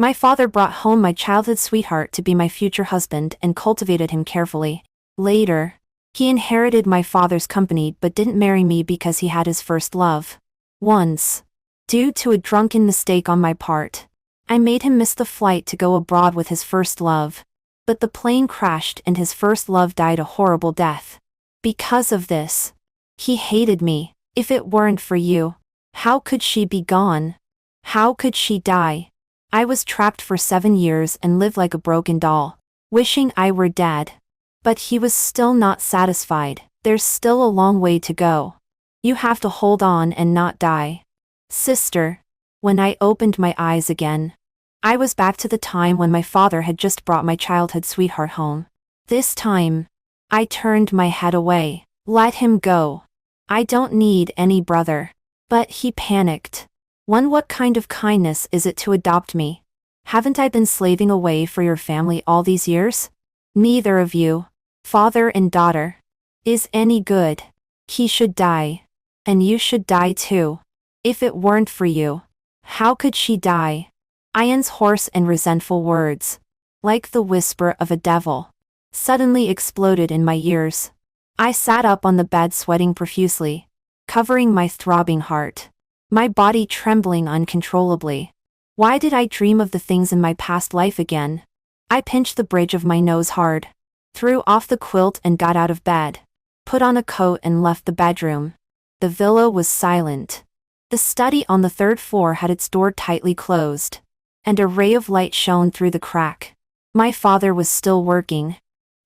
My father brought home my childhood sweetheart to be my future husband and cultivated him carefully. Later, he inherited my father's company but didn't marry me because he had his first love. Once, due to a drunken mistake on my part, I made him miss the flight to go abroad with his first love. But the plane crashed and his first love died a horrible death. Because of this, he hated me. If it weren't for you, how could she be gone? How could she die? I was trapped for 7 years and lived like a broken doll, wishing I were dead. But he was still not satisfied. There's still a long way to go. You have to hold on and not die. Sister. When I opened my eyes again, I was back to the time when my father had just brought my childhood sweetheart home. This time, I turned my head away. Let him go. I don't need any brother. But he panicked. What kind of kindness is it to adopt me? Haven't I been slaving away for your family all these years? Neither of you, father and daughter, is any good. He should die. And you should die too. If it weren't for you, how could she die? Ian's hoarse and resentful words, like the whisper of a devil, suddenly exploded in my ears. I sat up on the bed sweating profusely, covering my throbbing heart, my body trembling uncontrollably. Why did I dream of the things in my past life again? I pinched the bridge of my nose hard, threw off the quilt and got out of bed, put on a coat and left the bedroom. The villa was silent. The study on the 3rd floor had its door tightly closed, and a ray of light shone through the crack. My father was still working.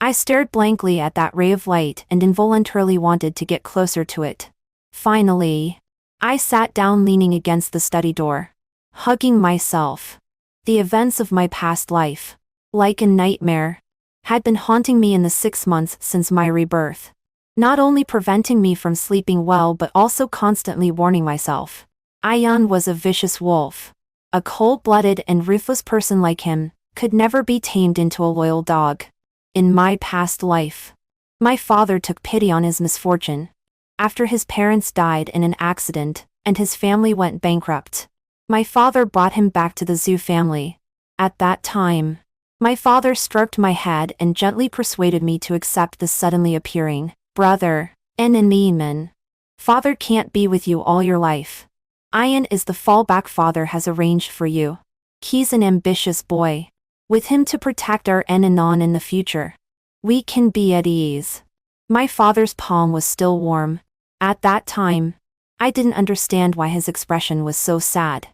I stared blankly at that ray of light and involuntarily wanted to get closer to it. Finally, I sat down leaning against the study door, hugging myself. The events of my past life, like a nightmare, had been haunting me in the 6 months since my rebirth, not only preventing me from sleeping well but also constantly warning myself. Ian was a vicious wolf. A cold-blooded and ruthless person like him could never be tamed into a loyal dog. In my past life, my father took pity on his misfortune. After his parents died in an accident and his family went bankrupt, my father brought him back to the zoo family. At that time, my father stroked my head and gently persuaded me to accept the suddenly appearing brother and Neiman. Father can't be with you all your life. Ian is the fallback father has arranged for you. He's an ambitious boy. With him to protect our Enanon in the future, we can be at ease. My father's palm was still warm. At that time, I didn't understand why his expression was so sad.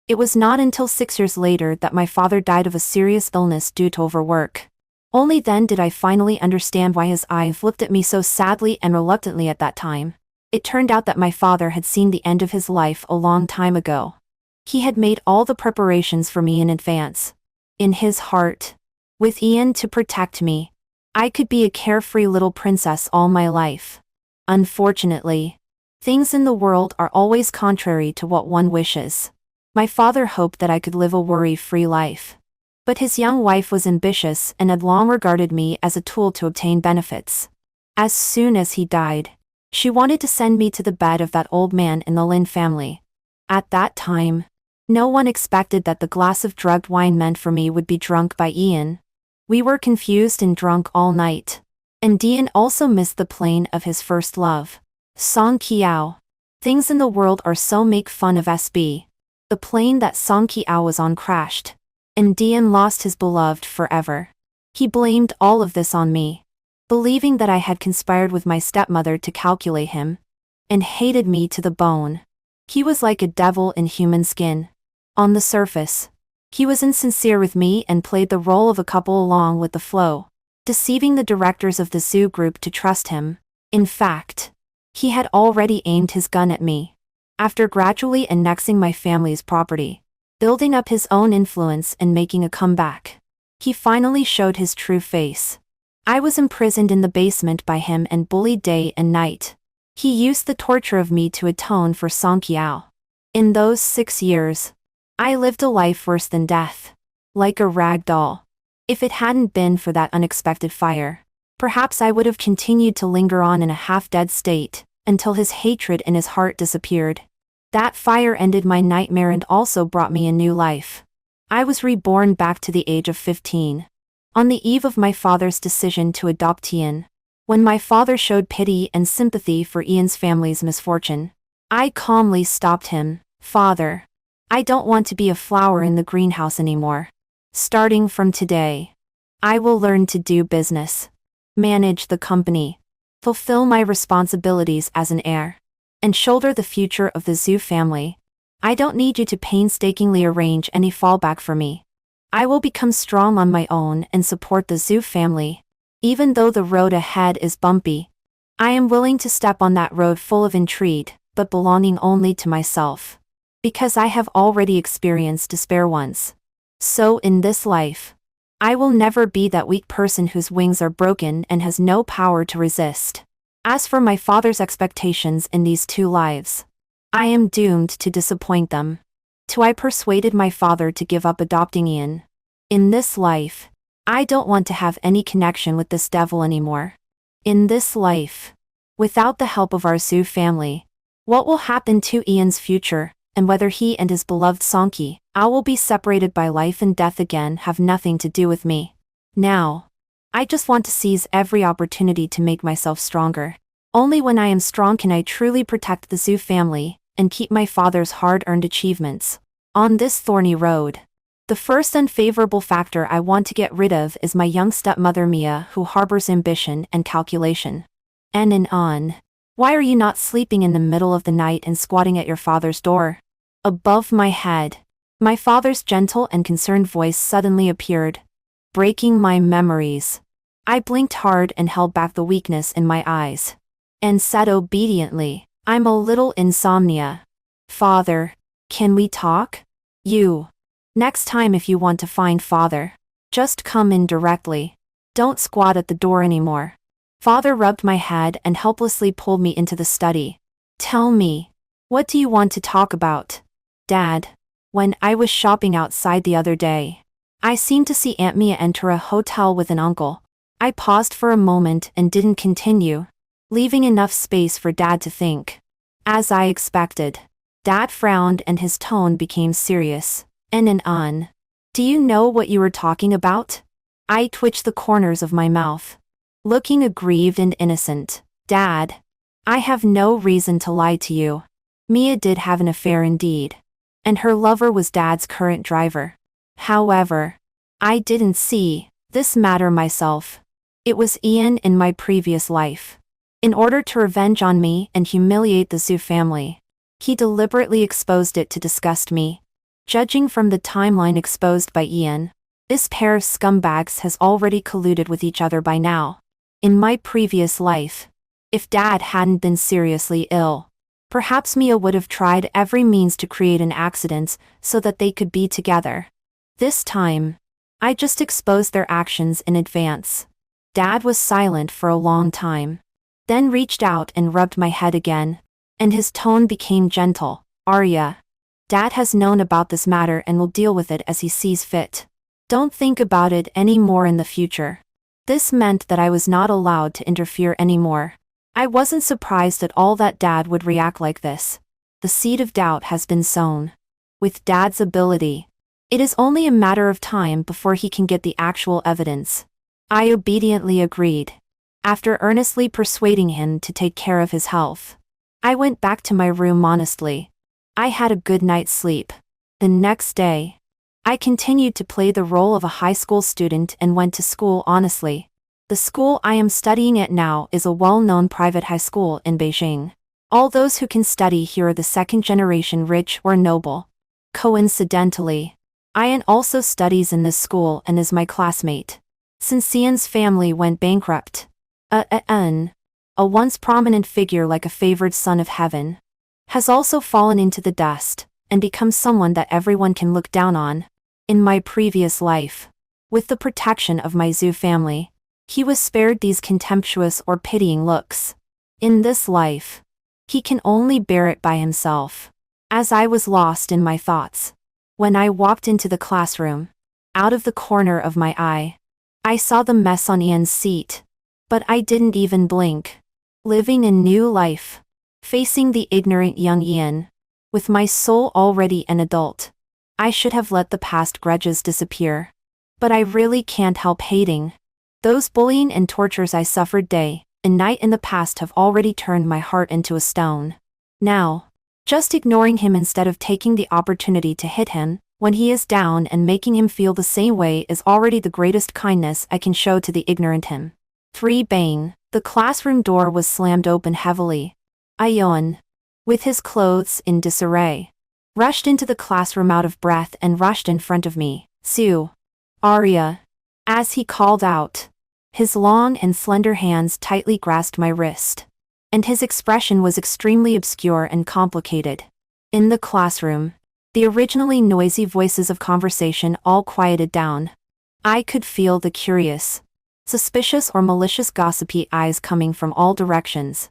It was not until 6 years later that my father died of a serious illness due to overwork. Only then did I finally understand why his eyes looked at me so sadly and reluctantly at that time. It turned out that my father had seen the end of his life a long time ago. He had made all the preparations for me in advance. In his heart, with Ian to protect me, I could be a carefree little princess all my life. Unfortunately, things in the world are always contrary to what one wishes. My father hoped that I could live a worry-free life. But his young wife was ambitious and had long regarded me as a tool to obtain benefits. As soon as he died, she wanted to send me to the bed of that old man in the Lin family. At that time, no one expected that the glass of drugged wine meant for me would be drunk by Ian. We were confused and drunk all night. And Ian also missed the plane of his first love. Song Kiao. Things in the world are so make fun of SB. The plane that Song Kiao was on crashed, and Ian lost his beloved forever. He blamed all of this on me, believing that I had conspired with my stepmother to calculate him, and hated me to the bone. He was like a devil in human skin. On the surface, he was insincere with me and played the role of a couple along with the flow, deceiving the directors of the zoo group to trust him. In fact, he had already aimed his gun at me. After gradually annexing my family's property, building up his own influence and making a comeback, he finally showed his true face. I was imprisoned in the basement by him and bullied day and night. He used the torture of me to atone for Song Kiao. In those 6 years, I lived a life worse than death, like a rag doll. If it hadn't been for that unexpected fire, perhaps I would have continued to linger on in a half-dead state, until his hatred in his heart disappeared. That fire ended my nightmare and also brought me a new life. I was reborn back to the age of 15. On the eve of my father's decision to adopt Ian, when my father showed pity and sympathy for Ian's family's misfortune, I calmly stopped him. Father, I don't want to be a flower in the greenhouse anymore. Starting from today, I will learn to do business, manage the company, fulfill my responsibilities as an heir, and shoulder the future of the Zhu family. I don't need you to painstakingly arrange any fallback for me. I will become strong on my own and support the Zhu family. Even though the road ahead is bumpy, I am willing to step on that road full of intrigue, but belonging only to myself. Because I have already experienced despair once. So in this life, I will never be that weak person whose wings are broken and has no power to resist. As for my father's expectations in these two lives, I am doomed to disappoint them. I persuaded my father to give up adopting Ian. In this life, I don't want to have any connection with this devil anymore. In this life, without the help of our Zhu family, what will happen to Ian's future, and whether he and his beloved Songki, I will be separated by life and death again, have nothing to do with me. Now, I just want to seize every opportunity to make myself stronger. Only when I am strong can I truly protect the Zhu family and keep my father's hard-earned achievements. On this thorny road, the first unfavorable factor I want to get rid of is my young stepmother Mia, who harbors ambition and calculation. And on. Why are you not sleeping in the middle of the night and squatting at your father's door? Above my head, my father's gentle and concerned voice suddenly appeared, breaking my memories. I blinked hard and held back the weakness in my eyes, and said obediently, I'm a little insomnia. Father, can we talk? Next time if you want to find father, just come in directly. Don't squat at the door anymore. Father rubbed my head and helplessly pulled me into the study. Tell me, what do you want to talk about? Dad, when I was shopping outside the other day, I seemed to see Aunt Mia enter a hotel with an uncle. I paused for a moment and didn't continue, leaving enough space for Dad to think. As I expected, Dad frowned and his tone became serious. On. Do you know what you were talking about? I twitched the corners of my mouth, looking aggrieved and innocent. Dad, I have no reason to lie to you. Mia did have an affair indeed, and her lover was Dad's current driver. However, I didn't see this matter myself. It was Ian in my previous life. In order to revenge on me and humiliate the Zhu family, he deliberately exposed it to disgust me. Judging from the timeline exposed by Ian, this pair of scumbags has already colluded with each other by now. In my previous life, if Dad hadn't been seriously ill, perhaps Mia would have tried every means to create an accident so that they could be together. This time, I just exposed their actions in advance. Dad was silent for a long time, then reached out and rubbed my head again, and his tone became gentle. Arya, Dad has known about this matter and will deal with it as he sees fit. Don't think about it any more in the future. This meant that I was not allowed to interfere anymore. I wasn't surprised at all that Dad would react like this. The seed of doubt has been sown. With Dad's ability, it is only a matter of time before he can get the actual evidence. I obediently agreed. After earnestly persuading him to take care of his health, I went back to my room honestly. I had a good night's sleep. The next day, I continued to play the role of a high school student and went to school honestly. The school I am studying at now is a well-known private high school in Beijing. All those who can study here are the second-generation rich or noble. Coincidentally, Ian also studies in this school and is my classmate. Since Ian's family went bankrupt, a once prominent figure like a favored son of heaven, has also fallen into the dust and become someone that everyone can look down on. In my previous life, with the protection of my Zhu family, he was spared these contemptuous or pitying looks. In this life, he can only bear it by himself. As I was lost in my thoughts, when I walked into the classroom, out of the corner of my eye, I saw the mess on Ian's seat. But I didn't even blink. Living a new life, facing the ignorant young Ian, with my soul already an adult. I should have let the past grudges disappear. But I really can't help hating. Those bullying and tortures I suffered day and night in the past have already turned my heart into a stone. Now, just ignoring him instead of taking the opportunity to hit him when he is down and making him feel the same way is already the greatest kindness I can show to the ignorant him. 3 Bang. The classroom door was slammed open heavily. Ayon, with his clothes in disarray, rushed into the classroom out of breath and rushed in front of me. Sue. Arya. As he called out. His long and slender hands tightly grasped my wrist. And his expression was extremely obscure and complicated. In the classroom, the originally noisy voices of conversation all quieted down. I could feel the curious, suspicious or malicious gossipy eyes coming from all directions.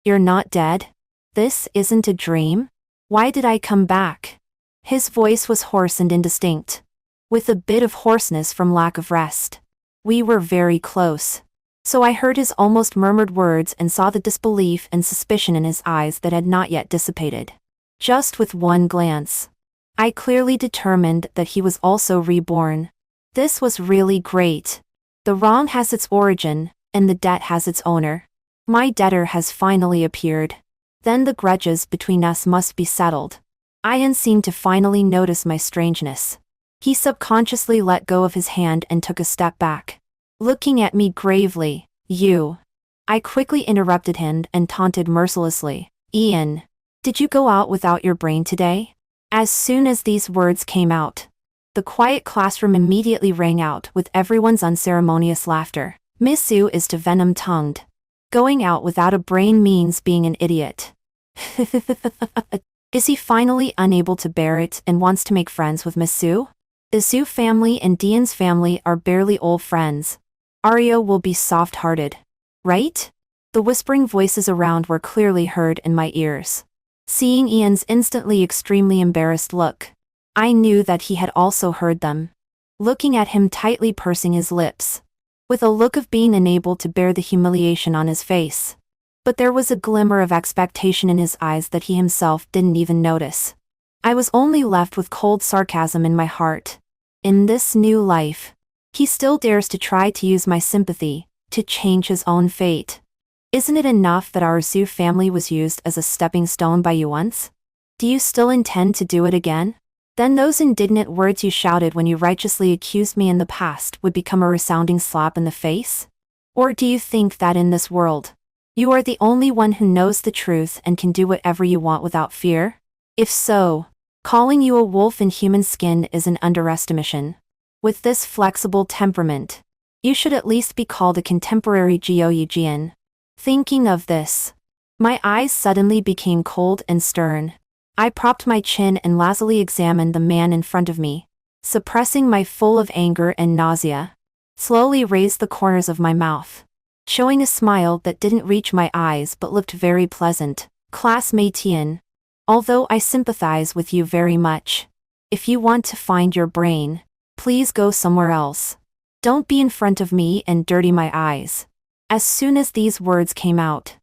You're not dead? This isn't a dream? Why did I come back? His voice was hoarse and indistinct, with a bit of hoarseness from lack of rest. We were very close, so I heard his almost murmured words and saw the disbelief and suspicion in his eyes that had not yet dissipated. Just with one glance, I clearly determined that he was also reborn. This was really great. The wrong has its origin, and the debt has its owner. My debtor has finally appeared. Then the grudges between us must be settled. Ian seemed to finally notice my strangeness. He subconsciously let go of his hand and took a step back, looking at me gravely. I quickly interrupted him and taunted mercilessly. Ian, did you go out without your brain today? As soon as these words came out, the quiet classroom immediately rang out with everyone's unceremonious laughter. Miss Sue is too venom-tongued. Going out without a brain means being an idiot. Is he finally unable to bear it and wants to make friends with Miss Sue? The Sue family and Dean's family are barely old friends. Arya will be soft-hearted, right? The whispering voices around were clearly heard in my ears. Seeing Ian's instantly extremely embarrassed look, I knew that he had also heard them. Looking at him tightly pursing his lips, with a look of being unable to bear the humiliation on his face. But there was a glimmer of expectation in his eyes that he himself didn't even notice. I was only left with cold sarcasm in my heart. In this new life, he still dares to try to use my sympathy to change his own fate. Isn't it enough that our Sue family was used as a stepping stone by you once? Do you still intend to do it again? Then those indignant words you shouted when you righteously accused me in the past would become a resounding slap in the face? Or do you think that in this world, you are the only one who knows the truth and can do whatever you want without fear? If so, calling you a wolf in human skin is an underestimation. With this flexible temperament, you should at least be called a contemporary Geoeugian. Thinking of this, my eyes suddenly became cold and stern. I propped my chin and lazily examined the man in front of me, suppressing my full of anger and nausea. Slowly raised the corners of my mouth, showing a smile that didn't reach my eyes but looked very pleasant. Classmate Ian, although I sympathize with you very much, if you want to find your brain, please go somewhere else. Don't be in front of me and dirty my eyes. As soon as these words came out,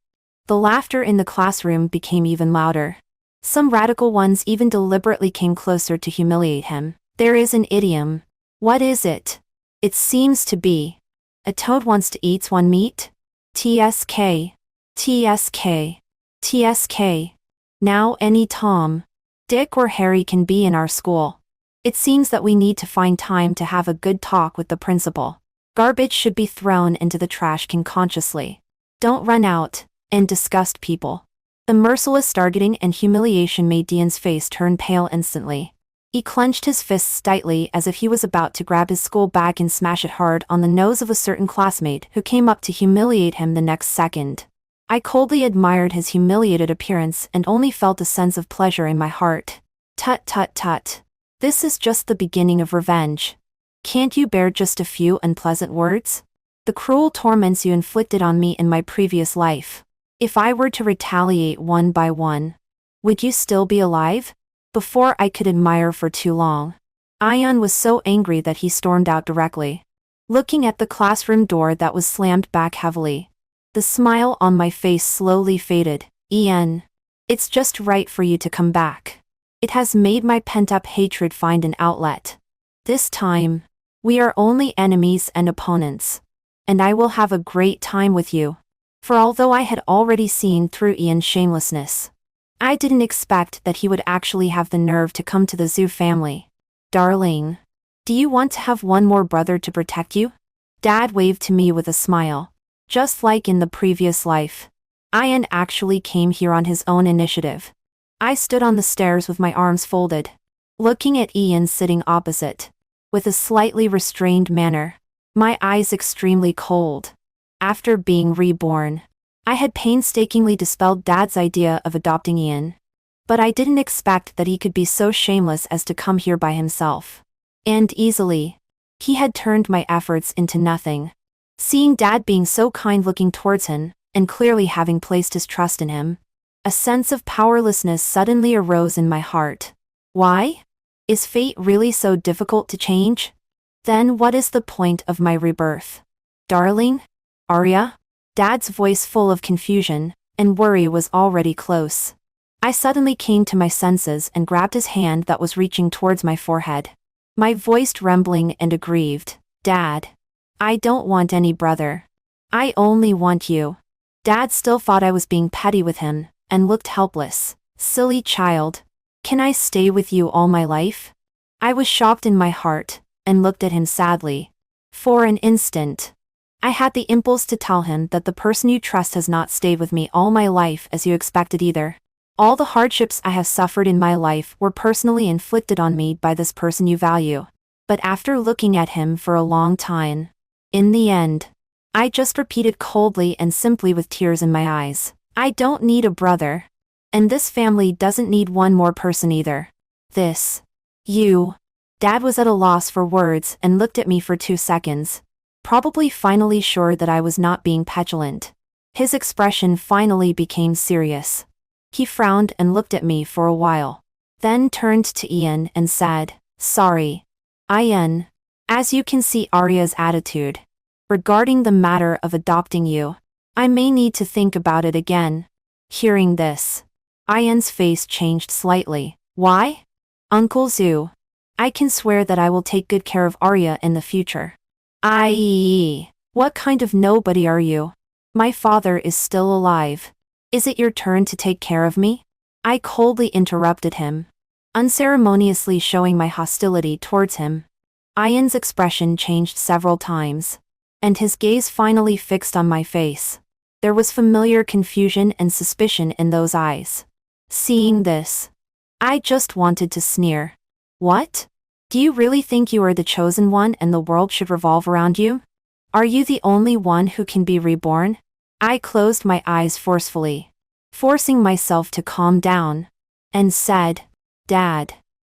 the laughter in the classroom became even louder. Some radical ones even deliberately came closer to humiliate him. There is an idiom. What is it? It seems to be, a toad wants to eat one meat? TSK. TSK. TSK. Now any Tom, Dick or Harry can be in our school. It seems that we need to find time to have a good talk with the principal. Garbage should be thrown into the trash can consciously. Don't run out and disgust people. The merciless targeting and humiliation made Dean's face turn pale instantly. He clenched his fists tightly as if he was about to grab his school bag and smash it hard on the nose of a certain classmate who came up to humiliate him the next second. I coldly admired his humiliated appearance and only felt a sense of pleasure in my heart. Tut tut tut. This is just the beginning of revenge. Can't you bear just a few unpleasant words? The cruel torments you inflicted on me in my previous life. If I were to retaliate one by one, would you still be alive? Before I could admire for too long, Ian was so angry that he stormed out directly, looking at the classroom door that was slammed back heavily. The smile on my face slowly faded. Ian, it's just right for you to come back. It has made my pent-up hatred find an outlet. This time, we are only enemies and opponents. And I will have a great time with you. For although I had already seen through Ian's shamelessness, I didn't expect that he would actually have the nerve to come to the Zoo family. Darling, do you want to have one more brother to protect you? Dad waved to me with a smile. Just like in the previous life, Ian actually came here on his own initiative. I stood on the stairs with my arms folded, looking at Ian sitting opposite, with a slightly restrained manner, my eyes extremely cold. After being reborn, I had painstakingly dispelled Dad's idea of adopting Ian. But I didn't expect that he could be so shameless as to come here by himself. And easily, he had turned my efforts into nothing. Seeing Dad being so kind looking towards him, and clearly having placed his trust in him, a sense of powerlessness suddenly arose in my heart. Why? Is fate really so difficult to change? Then what is the point of my rebirth? Darling? Arya? Dad's voice full of confusion and worry was already close. I suddenly came to my senses and grabbed his hand that was reaching towards my forehead. My voice trembling and aggrieved. Dad. I don't want any brother. I only want you. Dad still thought I was being petty with him, and looked helpless. Silly child. Can I stay with you all my life? I was shocked in my heart, and looked at him sadly. For an instant, I had the impulse to tell him that the person you trust has not stayed with me all my life as you expected either. All the hardships I have suffered in my life were personally inflicted on me by this person you value. But after looking at him for a long time, in the end, I just repeated coldly and simply with tears in my eyes, I don't need a brother. And this family doesn't need one more person either. You. Dad was at a loss for words and looked at me for 2 seconds, probably finally sure that I was not being petulant. His expression finally became serious. He frowned and looked at me for a while, then turned to Ian and said, Sorry. Ian. As you can see Arya's attitude regarding the matter of adopting you, I may need to think about it again. Hearing this, Ian's face changed slightly. Why? Uncle Zoo. I can swear that I will take good care of Arya in the future. What kind of nobody are you? My father is still alive. Is it your turn to take care of me? I coldly interrupted him, unceremoniously showing my hostility towards him. Ian's expression changed several times, and his gaze finally fixed on my face. There was familiar confusion and suspicion in those eyes. Seeing this, I just wanted to sneer. What? Do you really think you are the chosen one and the world should revolve around you? Are you the only one who can be reborn? I closed my eyes forcefully, forcing myself to calm down, and said, Dad.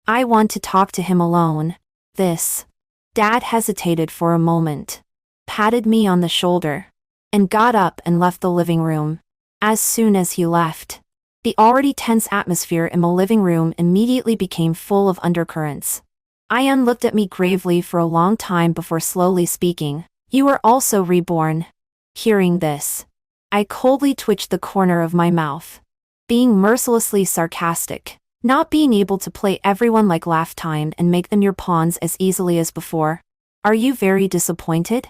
I want to talk to him alone. Dad hesitated for a moment, patted me on the shoulder, and got up and left the living room. As soon as he left, the already tense atmosphere in the living room immediately became full of undercurrents. Ian looked at me gravely for a long time before slowly speaking. You are also reborn. Hearing this, I coldly twitched the corner of my mouth, being mercilessly sarcastic, not being able to play everyone like last time and make them your pawns as easily as before. Are you very disappointed?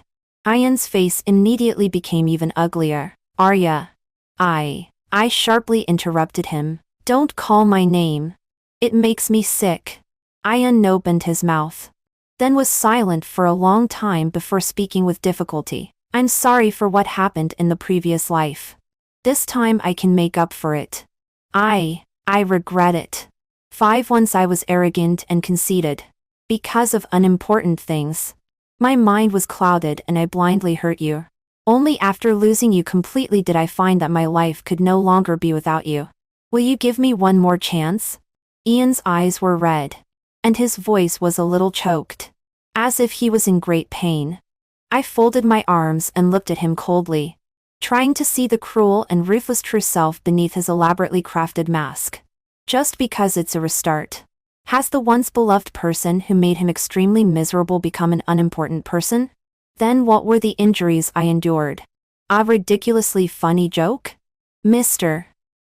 Ian's face immediately became even uglier. Arya. I sharply interrupted him. Don't call my name. It makes me sick. Ian opened his mouth, then was silent for a long time before speaking with difficulty. I'm sorry for what happened in the previous life. This time I can make up for it. I regret it. Once I was arrogant and conceited, because of unimportant things. My mind was clouded and I blindly hurt you. Only after losing you completely did I find that my life could no longer be without you. Will you give me one more chance? Ian's eyes were red, and his voice was a little choked, as if he was in great pain. I folded my arms and looked at him coldly, trying to see the cruel and ruthless true self beneath his elaborately crafted mask. Just because it's a restart. Has the once beloved person who made him extremely miserable become an unimportant person? Then what were the injuries I endured? A ridiculously funny joke? Mr.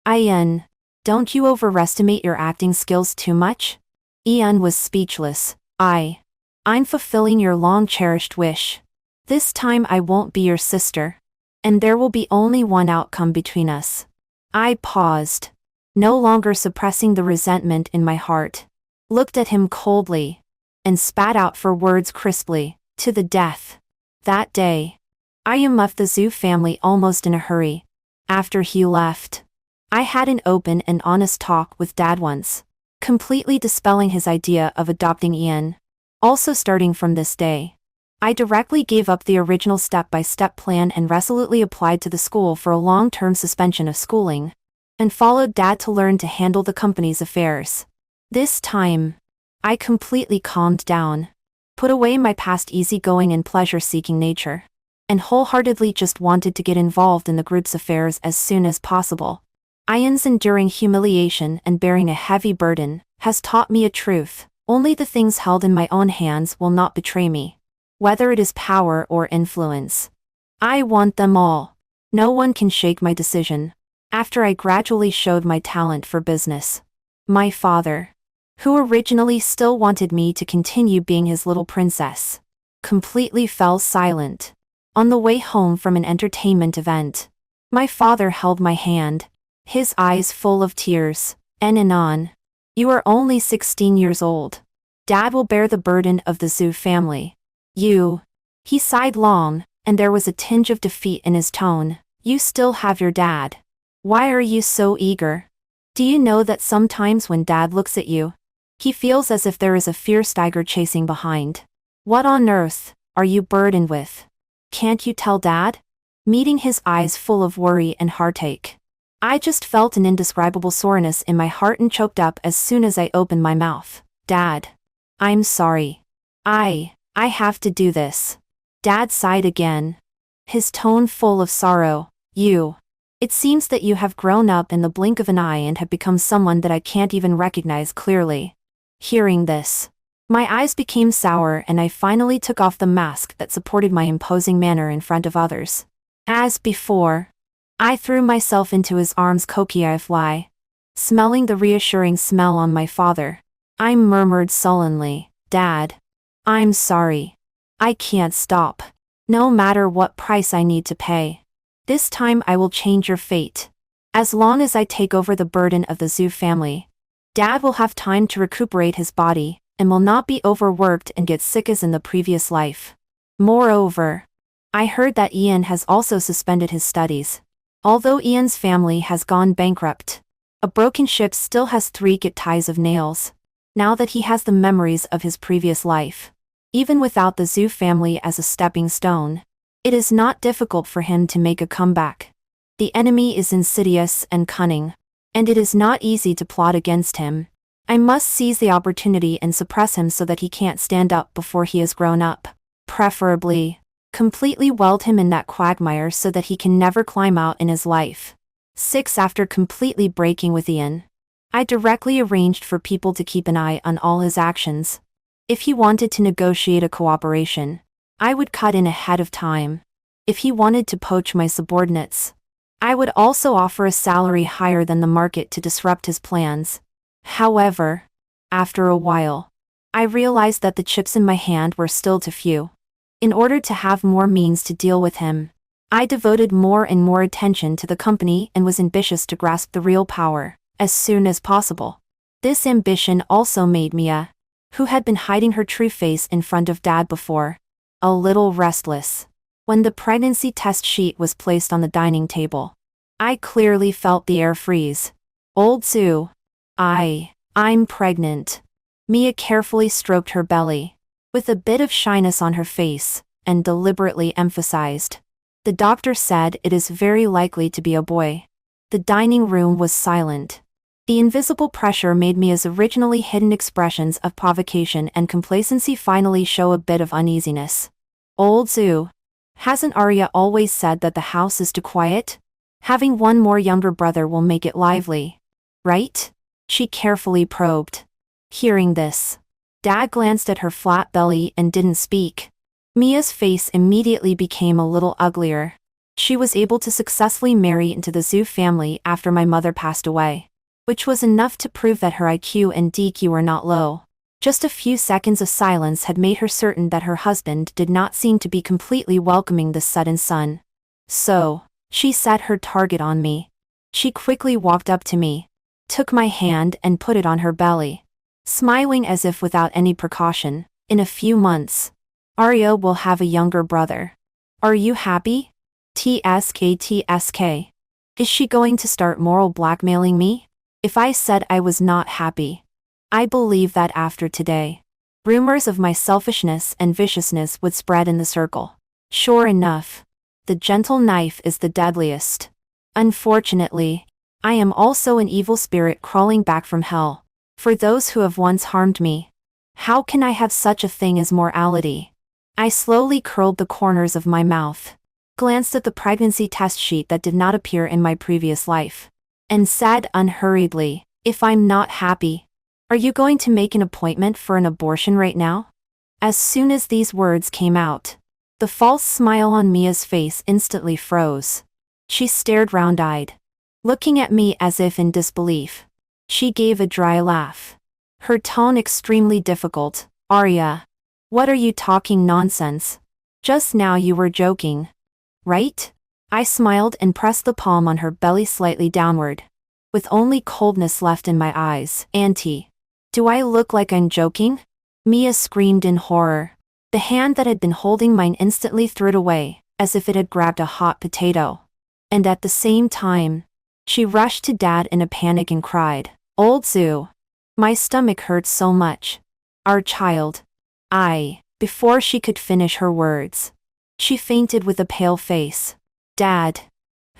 Ian. Don't you overestimate your acting skills too much? Ian was speechless. I'm fulfilling your long-cherished wish. This time I won't be your sister. And there will be only one outcome between us. I paused, no longer suppressing the resentment in my heart. Looked at him coldly, and spat out 4 words crisply, to the death. That day, I left the Zhu family almost in a hurry. After he left, I had an open and honest talk with Dad once, completely dispelling his idea of adopting Ian. Also starting from this day, I directly gave up the original step-by-step plan and resolutely applied to the school for a long-term suspension of schooling, and followed Dad to learn to handle the company's affairs. This time, I completely calmed down, put away my past easygoing and pleasure-seeking nature, and wholeheartedly just wanted to get involved in the group's affairs as soon as possible. Ian's enduring humiliation and bearing a heavy burden has taught me a truth: only the things held in my own hands will not betray me. Whether it is power or influence, I want them all. No one can shake my decision. After I gradually showed my talent for business, my father, who originally still wanted me to continue being his little princess, completely fell silent. On the way home from an entertainment event, my father held my hand, his eyes full of tears, and on. You are only 16 years old. Dad will bear the burden of the Zhu family. He sighed long, and there was a tinge of defeat in his tone. You still have your dad. Why are you so eager? Do you know that sometimes when Dad looks at you, he feels as if there is a fierce tiger chasing behind? What on earth are you burdened with? Can't you tell Dad? Meeting his eyes full of worry and heartache, I just felt an indescribable soreness in my heart and choked up as soon as I opened my mouth. Dad, I'm sorry. I have to do this. Dad sighed again, his tone full of sorrow. It seems that you have grown up in the blink of an eye and have become someone that I can't even recognize clearly. Hearing this, my eyes became sour and I finally took off the mask that supported my imposing manner in front of others. As before, I threw myself into his arms coquillifly, smelling the reassuring smell on my father. I murmured sullenly, Dad, I'm sorry. I can't stop. No matter what price I need to pay. This time I will change your fate. As long as I take over the burden of the Zhu family, Dad will have time to recuperate his body, and will not be overworked and get sick as in the previous life. Moreover, I heard that Ian has also suspended his studies. Although Ian's family has gone bankrupt, a broken ship still has 3 ties of nails. Now that he has the memories of his previous life, even without the Zhu family as a stepping stone, it is not difficult for him to make a comeback. The enemy is insidious and cunning, and it is not easy to plot against him. I must seize the opportunity and suppress him so that he can't stand up before he has grown up. Preferably, completely weld him in that quagmire so that he can never climb out in his life. 6. After completely breaking with Ian, I directly arranged for people to keep an eye on all his actions. If he wanted to negotiate a cooperation, I would cut in ahead of time. If he wanted to poach my subordinates, I would also offer a salary higher than the market to disrupt his plans. However, after a while, I realized that the chips in my hand were still too few. In order to have more means to deal with him, I devoted more and more attention to the company and was ambitious to grasp the real power as soon as possible. This ambition also made Mia, who had been hiding her true face in front of Dad before, a little restless. When the pregnancy test sheet was placed on the dining table, I clearly felt the air freeze. Old Zhu. I'm pregnant. Mia carefully stroked her belly, with a bit of shyness on her face, and deliberately emphasized. The doctor said it is very likely to be a boy. The dining room was silent. The invisible pressure made Mia's originally hidden expressions of provocation and complacency finally show a bit of uneasiness. Old Zhu. Hasn't Arya always said that the house is too quiet? Having one more younger brother will make it lively, right? She carefully probed. Hearing this, Dad glanced at her flat belly and didn't speak. Mia's face immediately became a little uglier. She was able to successfully marry into the Zhu family after my mother passed away. which was enough to prove that her IQ and DQ were not low. Just a few seconds of silence had made her certain that her husband did not seem to be completely welcoming this sudden son. So, she set her target on me. She quickly walked up to me, took my hand and put it on her belly, smiling as if without any precaution. In a few months, Arya will have a younger brother. Are you happy? TSK. Is she going to start moral blackmailing me? If I said I was not happy, I believe that after today, rumors of my selfishness and viciousness would spread in the circle. Sure enough, the gentle knife is the deadliest. Unfortunately, I am also an evil spirit crawling back from hell. For those who have once harmed me, how can I have such a thing as morality? I slowly curled the corners of my mouth, glanced at the pregnancy test sheet that did not appear in my previous life, and said unhurriedly, if I'm not happy, are you going to make an appointment for an abortion right now? As soon as these words came out, the false smile on Mia's face instantly froze. She stared round-eyed, looking at me as if in disbelief. She gave a dry laugh, her tone extremely difficult. Arya, what are you talking nonsense? Just now you were joking, right? I smiled and pressed the palm on her belly slightly downward, with only coldness left in my eyes. Auntie, do I look like I'm joking? Mia screamed in horror. The hand that had been holding mine instantly threw it away, as if it had grabbed a hot potato. And at the same time, she rushed to Dad in a panic and cried, Old Zoo. My stomach hurt so much. Our child. Before she could finish her words, she fainted with a pale face. Dad,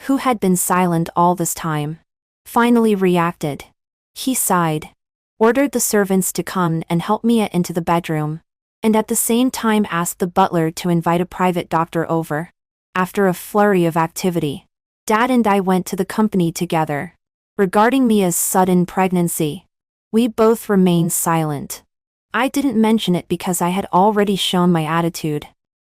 who had been silent all this time, finally reacted. He sighed, ordered the servants to come and help Mia into the bedroom, and at the same time asked the butler to invite a private doctor over. After a flurry of activity, Dad and I went to the company together. Regarding Mia's sudden pregnancy, we both remained silent. I didn't mention it because I had already shown my attitude,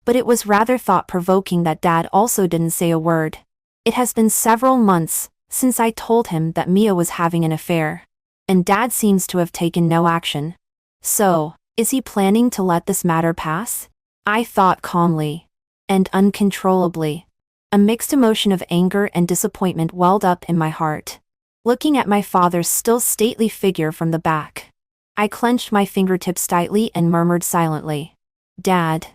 but it was rather thought-provoking that Dad also didn't say a word. It has been several months since I told him that Mia was having an affair, and Dad seems to have taken no action. So, is he planning to let this matter pass? I thought calmly, and uncontrollably. A mixed emotion of anger and disappointment welled up in my heart. Looking at my father's still stately figure from the back, I clenched my fingertips tightly and murmured silently, Dad,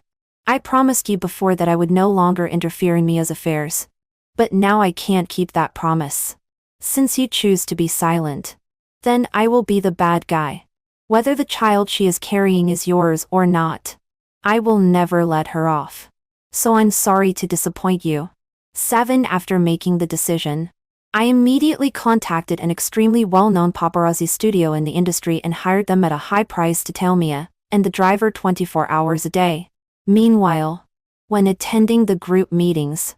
I promised you before that I would no longer interfere in Mia's affairs. But now I can't keep that promise. Since you choose to be silent, then I will be the bad guy. Whether the child she is carrying is yours or not, I will never let her off. So I'm sorry to disappoint you. 7 After making the decision, I immediately contacted an extremely well-known paparazzi studio in the industry and hired them at a high price to tail Mia and the driver 24 hours a day. Meanwhile, when attending the group meetings,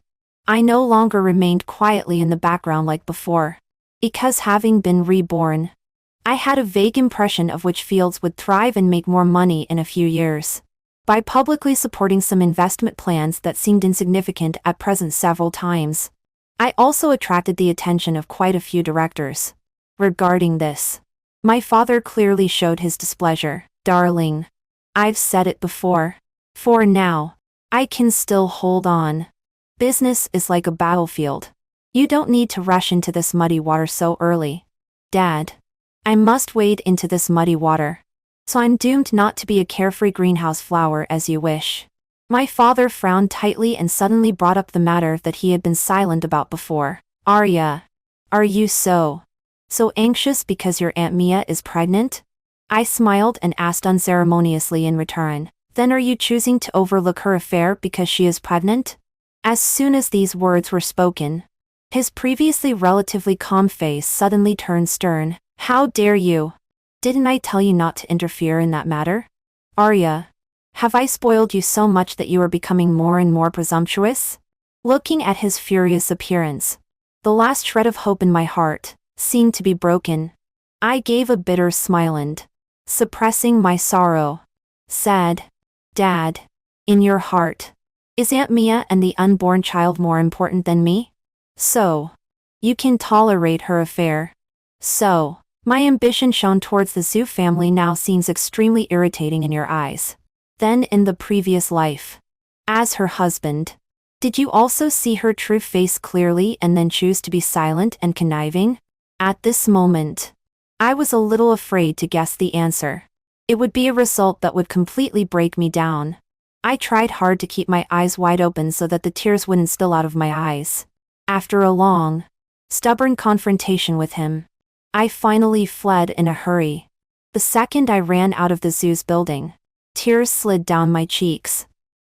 I no longer remained quietly in the background like before. Because having been reborn, I had a vague impression of which fields would thrive and make more money in a few years. By publicly supporting some investment plans that seemed insignificant at present several times, I also attracted the attention of quite a few directors. Regarding this, my father clearly showed his displeasure. Darling, I've said it before. For now, I can still hold on. Business is like a battlefield. You don't need to rush into this muddy water so early. Dad, I must wade into this muddy water. So I'm doomed not to be a carefree greenhouse flower as you wish. My father frowned tightly and suddenly brought up the matter that he had been silent about before. Arya, are you so anxious because your Aunt Mia is pregnant? I smiled and asked unceremoniously in return. Then are you choosing to overlook her affair because she is pregnant? As soon as these words were spoken, his previously relatively calm face suddenly turned stern. How dare you? Didn't I tell you not to interfere in that matter? Arya, have I spoiled you so much that you are becoming more and more presumptuous? Looking at his furious appearance, the last shred of hope in my heart seemed to be broken. I gave a bitter smile and, suppressing my sorrow, said, Dad, in your heart, is Aunt Mia and the unborn child more important than me? So, you can tolerate her affair, So, my ambition shown towards the Zhu family now seems extremely irritating in your eyes. Then in the previous life, as her husband, did you also see her true face clearly and then choose to be silent and conniving? At this moment, I was a little afraid to guess the answer. It would be a result that would completely break me down. I tried hard to keep my eyes wide open so that the tears wouldn't spill out of my eyes. After a long, stubborn confrontation with him, I finally fled in a hurry. The second I ran out of the zoo's building, tears slid down my cheeks.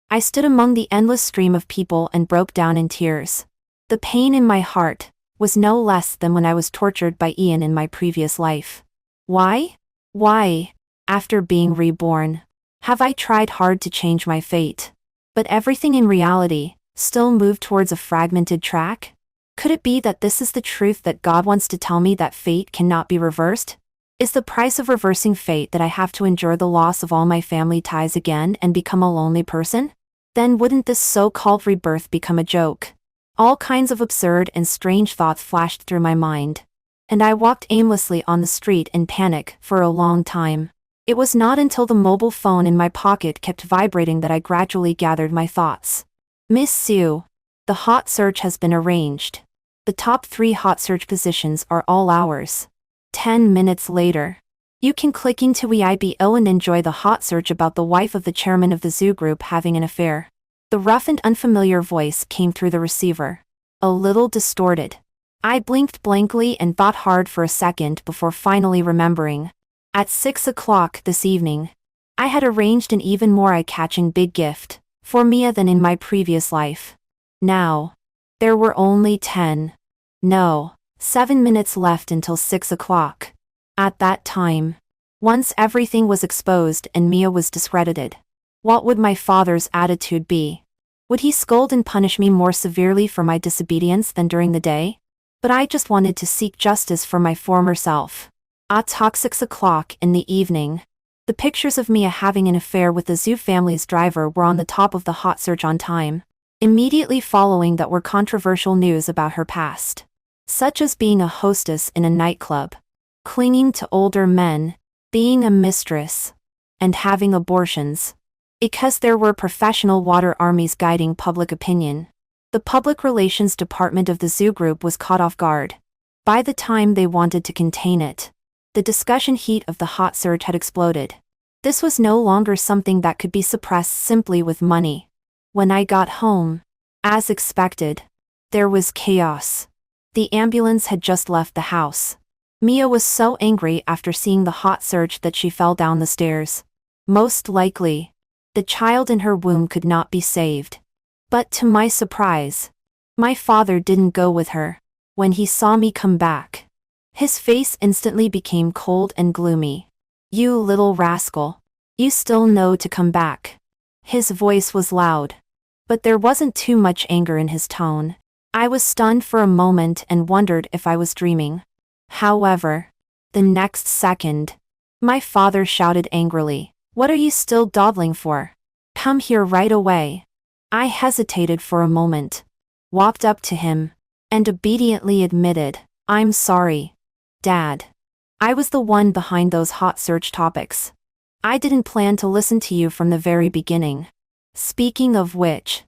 I stood among the endless stream of people and broke down in tears. The pain in my heart was no less than when I was tortured by Ian in my previous life. Why? Why, after being reborn, have I tried hard to change my fate? But everything in reality still moved towards a fragmented track? Could it be that this is the truth that God wants to tell me, that fate cannot be reversed? Is the price of reversing fate that I have to endure the loss of all my family ties again and become a lonely person? Then wouldn't this so-called rebirth become a joke? All kinds of absurd and strange thoughts flashed through my mind, and I walked aimlessly on the street in panic for a long time. It was not until the mobile phone in my pocket kept vibrating that I gradually gathered my thoughts. Miss Sue, the hot search has been arranged. The top 3 hot search positions are all ours. 10 minutes later, you can click into Weibo and enjoy the hot search about the wife of the chairman of the zoo group having an affair. The rough and unfamiliar voice came through the receiver, a little distorted. I blinked blankly and thought hard for a second before finally remembering. At 6 o'clock this evening, I had arranged an even more eye-catching big gift for Mia than in my previous life. Now, there were only 7 minutes left until 6 o'clock. At that time, once everything was exposed and Mia was discredited, what would my father's attitude be? Would he scold and punish me more severely for my disobedience than during the day? But I just wanted to seek justice for my former self. At 6 o'clock in the evening, the pictures of Mia having an affair with the Zhu family's driver were on the top of the hot search on time. Immediately following that were controversial news about her past, such as being a hostess in a nightclub, clinging to older men, being a mistress, and having abortions. Because there were professional water armies guiding public opinion, the public relations department of the zoo group was caught off guard. By the time they wanted to contain it, the discussion heat of the hot search had exploded. This was no longer something that could be suppressed simply with money. When I got home, as expected, there was chaos. The ambulance had just left the house. Mia was so angry after seeing the hot search that she fell down the stairs. Most likely, the child in her womb could not be saved. But to my surprise, my father didn't go with her. When he saw me come back, his face instantly became cold and gloomy. "You little rascal. You still know to come back." His voice was loud, but there wasn't too much anger in his tone. I was stunned for a moment and wondered if I was dreaming. However, the next second, my father shouted angrily, "What are you still dawdling for? Come here right away." I hesitated for a moment, walked up to him, and obediently admitted, "I'm sorry, Dad. I was the one behind those hot search topics. I didn't plan to listen to you from the very beginning. Speaking of which,"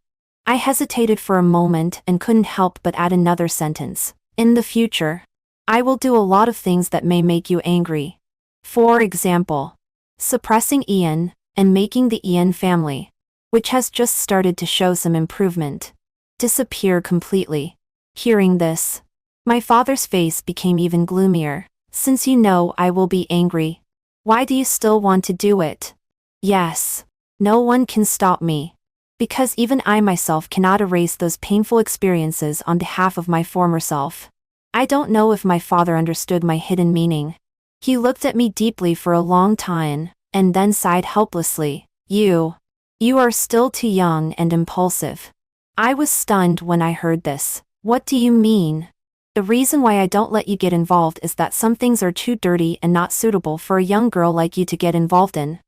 I hesitated for a moment and couldn't help but add another sentence. "In the future, I will do a lot of things that may make you angry. For example, suppressing Ian and making the Ian family, which has just started to show some improvement, disappear completely." Hearing this, my father's face became even gloomier. "Since you know I will be angry, why do you still want to do it?" "Yes, no one can stop me. Because even I myself cannot erase those painful experiences on behalf of my former self." I don't know if my father understood my hidden meaning. He looked at me deeply for a long time, and then sighed helplessly. You are still too young and impulsive." I was stunned when I heard this. "What do you mean?" "The reason why I don't let you get involved is that some things are too dirty and not suitable for a young girl like you to get involved in."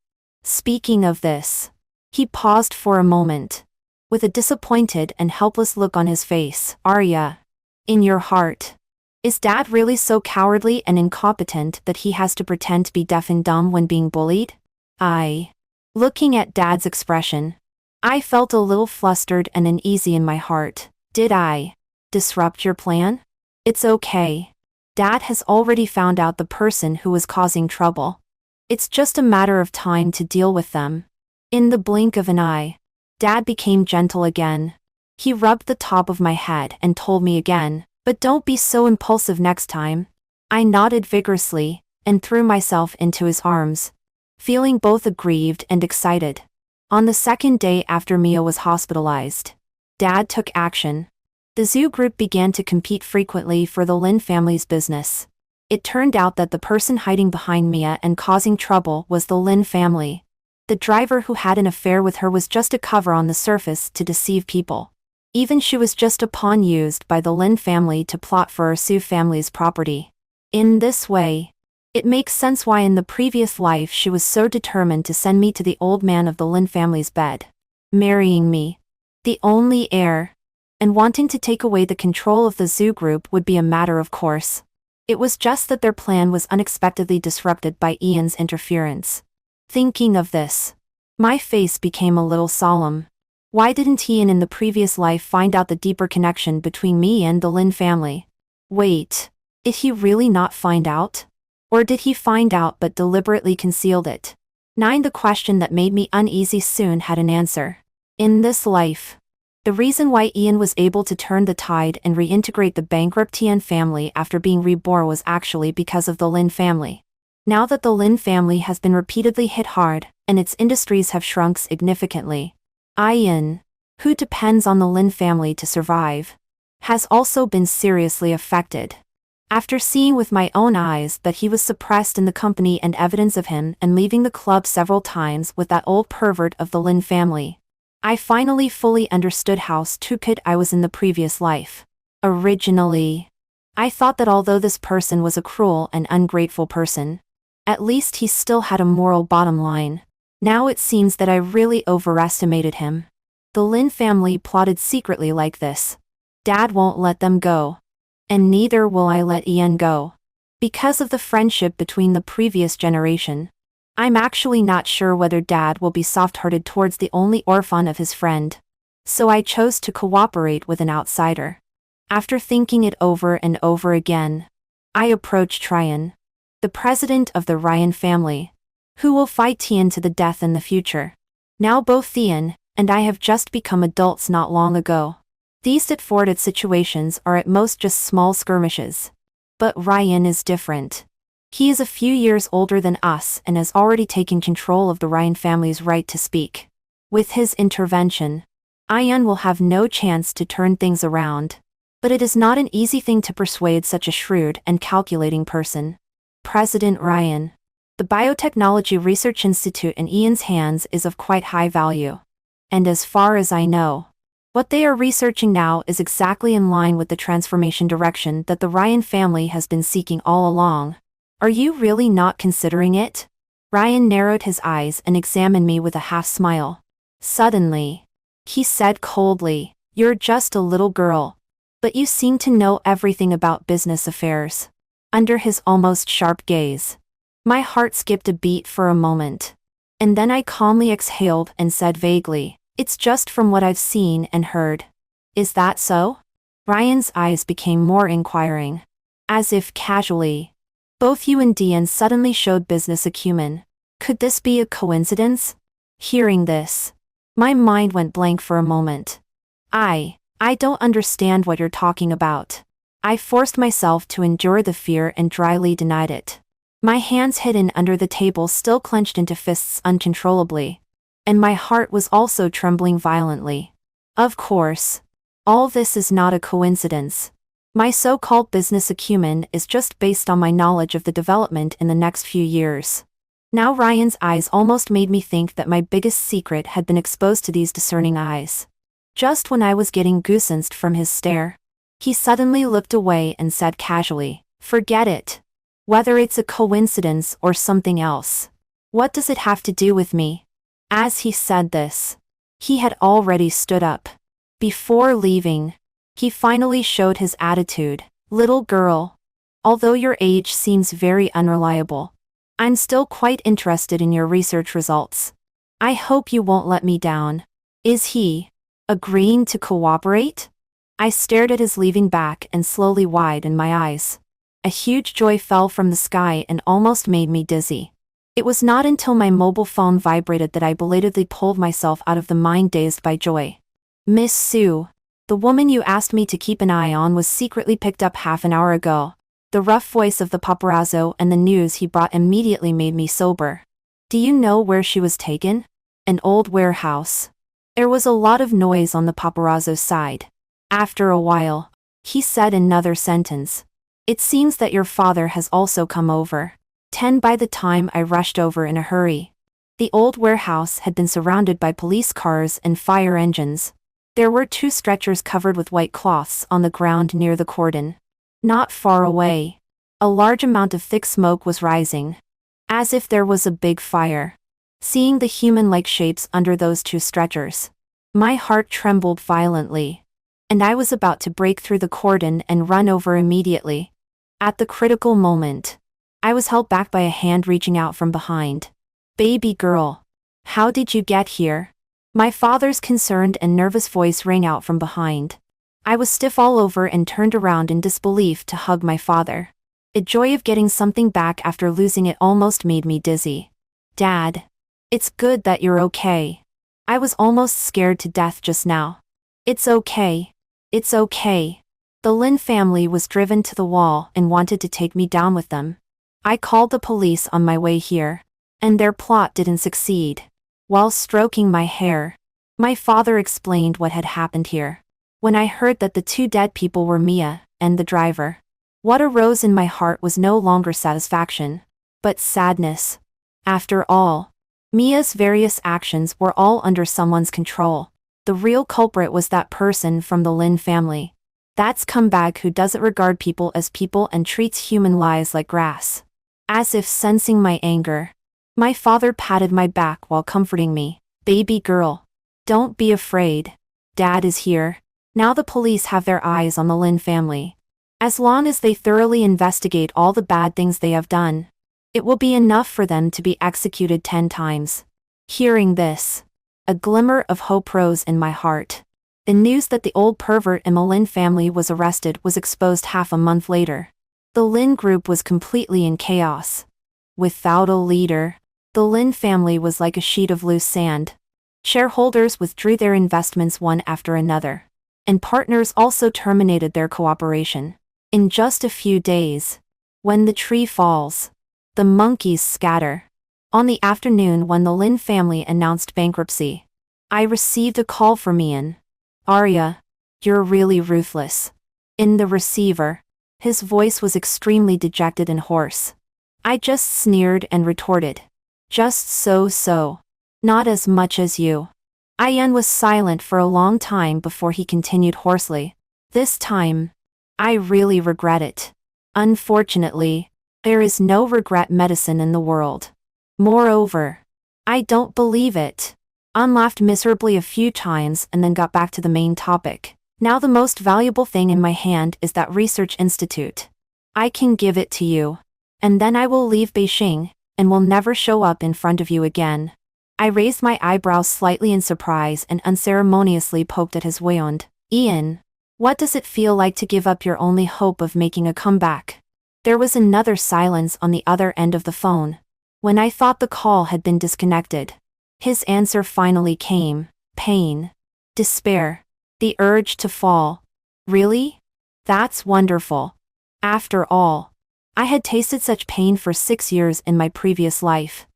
Speaking of this, he paused for a moment, with a disappointed and helpless look on his face. "Arya, in your heart, Is Dad really so cowardly and incompetent that he has to pretend to be deaf and dumb when being bullied? Looking at Dad's expression, I felt a little flustered and uneasy in my heart. Did I disrupt your plan? It's okay. Dad has already found out the person who was causing trouble. It's just a matter of time to deal with them. In the blink of an eye, Dad became gentle again. He rubbed the top of my head and told me again, "But don't be so impulsive next time." I nodded vigorously and threw myself into his arms, feeling both aggrieved and excited. On the second day after Mia was hospitalized, Dad took action. The zoo group began to compete frequently for the Lin family's business. It turned out that the person hiding behind Mia and causing trouble was the Lin family. The driver who had an affair with her was just a cover on the surface to deceive people. Even she was just a pawn used by the Lin family to plot for our Su family's property. In this way, it makes sense why in the previous life she was so determined to send me to the old man of the Lin family's bed, marrying me, the only heir, and wanting to take away the control of the zoo group would be a matter of course. It was just that their plan was unexpectedly disrupted by Ian's interference. Thinking of this, my face became a little solemn. Why didn't Ian in the previous life find out the deeper connection between me and the Lin family? Wait, did he really not find out? Or did he find out but deliberately concealed it? The question that made me uneasy soon had an answer. In this life, the reason why Ian was able to turn the tide and reintegrate the bankrupt Tian family after being reborn was actually because of the Lin family. Now that the Lin family has been repeatedly hit hard, and its industries have shrunk significantly, Ian, who depends on the Lin family to survive, has also been seriously affected. After seeing with my own eyes that he was suppressed in the company and evidence of him and leaving the club several times with that old pervert of the Lin family, I finally fully understood how stupid I was in the previous life. Originally, I thought that although this person was a cruel and ungrateful person, at least he still had a moral bottom line. Now it seems that I really overestimated him. The Lin family plotted secretly like this. Dad won't let them go. And neither will I let Ian go. Because of the friendship between the previous generation, I'm actually not sure whether Dad will be soft-hearted towards the only orphan of his friend. So I chose to cooperate with an outsider. After thinking it over and over again, I approached Ryan, the president of the Ryan family, who will fight Tian to the death in the future. Now both Tian and I have just become adults not long ago. These straightforward situations are at most just small skirmishes. But Ryan is different. He is a few years older than us and has already taken control of the Ryan family's right to speak. With his intervention, Ian will have no chance to turn things around. But it is not an easy thing to persuade such a shrewd and calculating person. President Ryan, the Biotechnology Research Institute in Ian's hands is of quite high value. And as far as I know, what they are researching now is exactly in line with the transformation direction that the Ryan family has been seeking all along. Are you really not considering it? Ryan narrowed his eyes and examined me with a half-smile. Suddenly, he said coldly, "You're just a little girl. But you seem to know everything about business affairs." Under his almost sharp gaze, my heart skipped a beat for a moment. And then I calmly exhaled and said vaguely, "It's just from what I've seen and heard." Is that so? Ryan's eyes became more inquiring. As if casually, both you and Dian suddenly showed business acumen. Could this be a coincidence? Hearing this, my mind went blank for a moment. I don't understand what you're talking about. I forced myself to endure the fear and dryly denied it. My hands hidden under the table still clenched into fists uncontrollably. And my heart was also trembling violently. Of course, all this is not a coincidence. My so-called business acumen is just based on my knowledge of the development in the next few years. Now Ryan's eyes almost made me think that my biggest secret had been exposed to these discerning eyes. Just when I was getting goosebumps from his stare, he suddenly looked away and said casually, "Forget it. Whether it's a coincidence or something else, what does it have to do with me?" As he said this, he had already stood up. Before leaving, he finally showed his attitude, Little girl. Although your age seems very unreliable, I'm still quite interested in your research results. I hope you won't let me down. Is he agreeing to cooperate? I stared at his leaving back and slowly widened my eyes. A huge joy fell from the sky and almost made me dizzy. It was not until my mobile phone vibrated that I belatedly pulled myself out of the mind dazed by joy. Miss Sue, the woman you asked me to keep an eye on was secretly picked up half an hour ago. The rough voice of the paparazzo and the news he brought immediately made me sober. Do you know where she was taken? An old warehouse. There was a lot of noise on the paparazzo's side. After a while, he said another sentence. It seems that your father has also come over. 10 by the time I rushed over in a hurry. The old warehouse had been surrounded by police cars and fire engines. There were 2 stretchers covered with white cloths on the ground near the cordon. Not far away, a large amount of thick smoke was rising, as if there was a big fire. Seeing the human-like shapes under those 2 stretchers, my heart trembled violently, and I was about to break through the cordon and run over immediately. At the critical moment, I was held back by a hand reaching out from behind. Baby girl, how did you get here? My father's concerned and nervous voice rang out from behind. I was stiff all over and turned around in disbelief to hug my father. The joy of getting something back after losing it almost made me dizzy. Dad. It's good that you're okay. I was almost scared to death just now. It's okay. It's okay. The Lin family was driven to the wall and wanted to take me down with them. I called the police on my way here, and their plot didn't succeed. While stroking my hair, my father explained what had happened here. When I heard that the 2 dead people were Mia and the driver, what arose in my heart was no longer satisfaction, but sadness. After all, Mia's various actions were all under someone's control. The real culprit was that person from the Lin family. That scumbag who doesn't regard people as people and treats human lives like grass. As if sensing my anger, my father patted my back while comforting me. Baby girl, don't be afraid. Dad is here. Now the police have their eyes on the Lin family. As long as they thoroughly investigate all the bad things they have done, it will be enough for them to be executed 10 times. Hearing this, a glimmer of hope rose in my heart. The news that the old pervert in the Lin family was arrested was exposed half a month later. The Lin group was completely in chaos. Without a leader, the Lin family was like a sheet of loose sand. Shareholders withdrew their investments one after another, and partners also terminated their cooperation. In just a few days, when the tree falls, the monkeys scatter. On the afternoon when the Lin family announced bankruptcy, I received a call from Ian. Arya, you're really ruthless. In the receiver, his voice was extremely dejected and hoarse. I just sneered and retorted. Just so. Not as much as you. Ian was silent for a long time before he continued hoarsely. This time, I really regret it. Unfortunately, there is no regret medicine in the world. Moreover, I don't believe it. An laughed miserably a few times and then got back to the main topic. Now the most valuable thing in my hand is that research institute. I can give it to you. And then I will leave Beijing, and will never show up in front of you again. I raised my eyebrows slightly in surprise and unceremoniously poked at his wound. Ian, what does it feel like to give up your only hope of making a comeback? There was another silence on the other end of the phone. When I thought the call had been disconnected, his answer finally came. Pain. Despair. The urge to fall. Really? That's wonderful. After all, I had tasted such pain for 6 years in my previous life.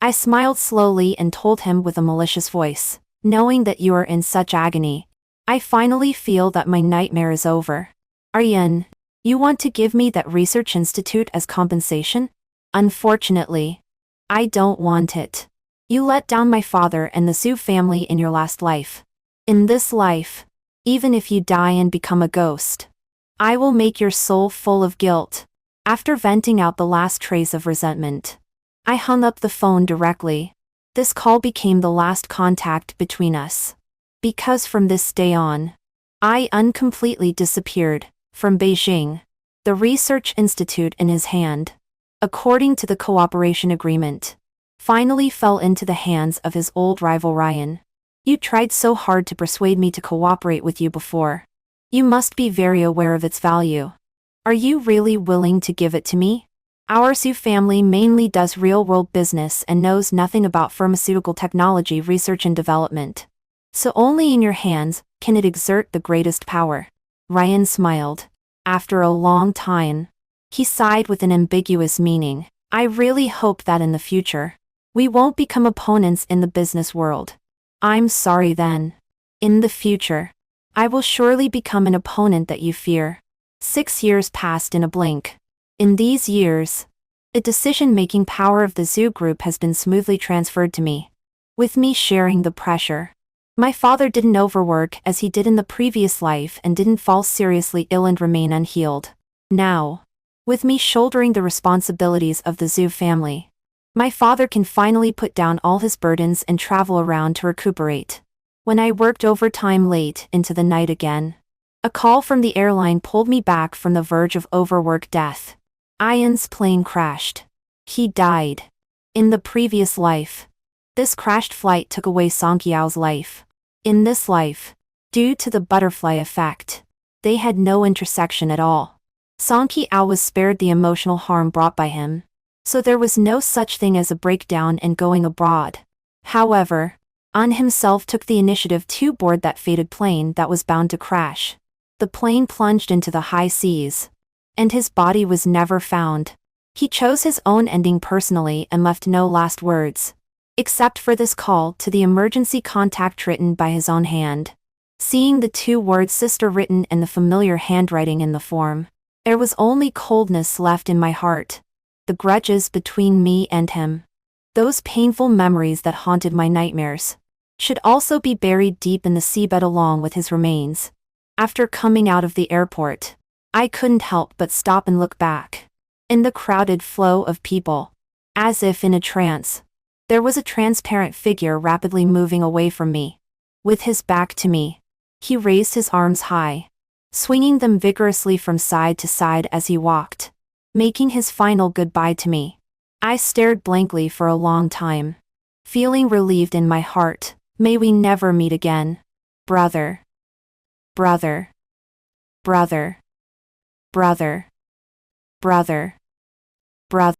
I smiled slowly and told him with a malicious voice, knowing that you are in such agony, I finally feel that my nightmare is over. Aryan, you want to give me that research institute as compensation? Unfortunately, I don't want it. You let down my father and the Su family in your last life. In this life, even if you die and become a ghost, I will make your soul full of guilt. After venting out the last trace of resentment, I hung up the phone directly. This call became the last contact between us. Because from this day on, I uncompletely disappeared from Beijing. the research institute in his hand, according to the cooperation agreement, finally fell into the hands of his old rival Ryan. You tried so hard to persuade me to cooperate with you before. You must be very aware of its value. Are you really willing to give it to me? Our Sioux family mainly does real-world business and knows nothing about pharmaceutical technology research and development. So only in your hands can it exert the greatest power. Ryan smiled. After a long time, he sighed with an ambiguous meaning. I really hope that in the future, we won't become opponents in the business world. I'm sorry then. In the future, I will surely become an opponent that you fear. 6 years passed in a blink. In these years, the decision-making power of the zoo group has been smoothly transferred to me, with me sharing the pressure. My father didn't overwork as he did in the previous life and didn't fall seriously ill and remain unhealed. Now, with me shouldering the responsibilities of the zoo family, my father can finally put down all his burdens and travel around to recuperate. When I worked overtime late into the night again, a call from the airline pulled me back from the verge of overwork death. Ian's plane crashed. He died. In the previous life, this crashed flight took away Song Kiao's life. In this life, due to the butterfly effect, they had no intersection at all. Song Kiao was spared the emotional harm brought by him, so there was no such thing as a breakdown and going abroad. However, An himself took the initiative to board that fated plane that was bound to crash. The plane plunged into the high seas, and his body was never found. He chose his own ending personally and left no last words, except for this call to the emergency contact written by his own hand. Seeing the 2 words sister written in the familiar handwriting in the form, there was only coldness left in my heart. The grudges between me and him, those painful memories that haunted my nightmares, should also be buried deep in the seabed along with his remains. After coming out of the airport, I couldn't help but stop and look back. In the crowded flow of people, as if in a trance, there was a transparent figure rapidly moving away from me. With his back to me, he raised his arms high, swinging them vigorously from side to side as he walked, making his final goodbye to me. I stared blankly for a long time, feeling relieved in my heart. May we never meet again. Brother. Brother. Brother. Brother. Brother. Brother.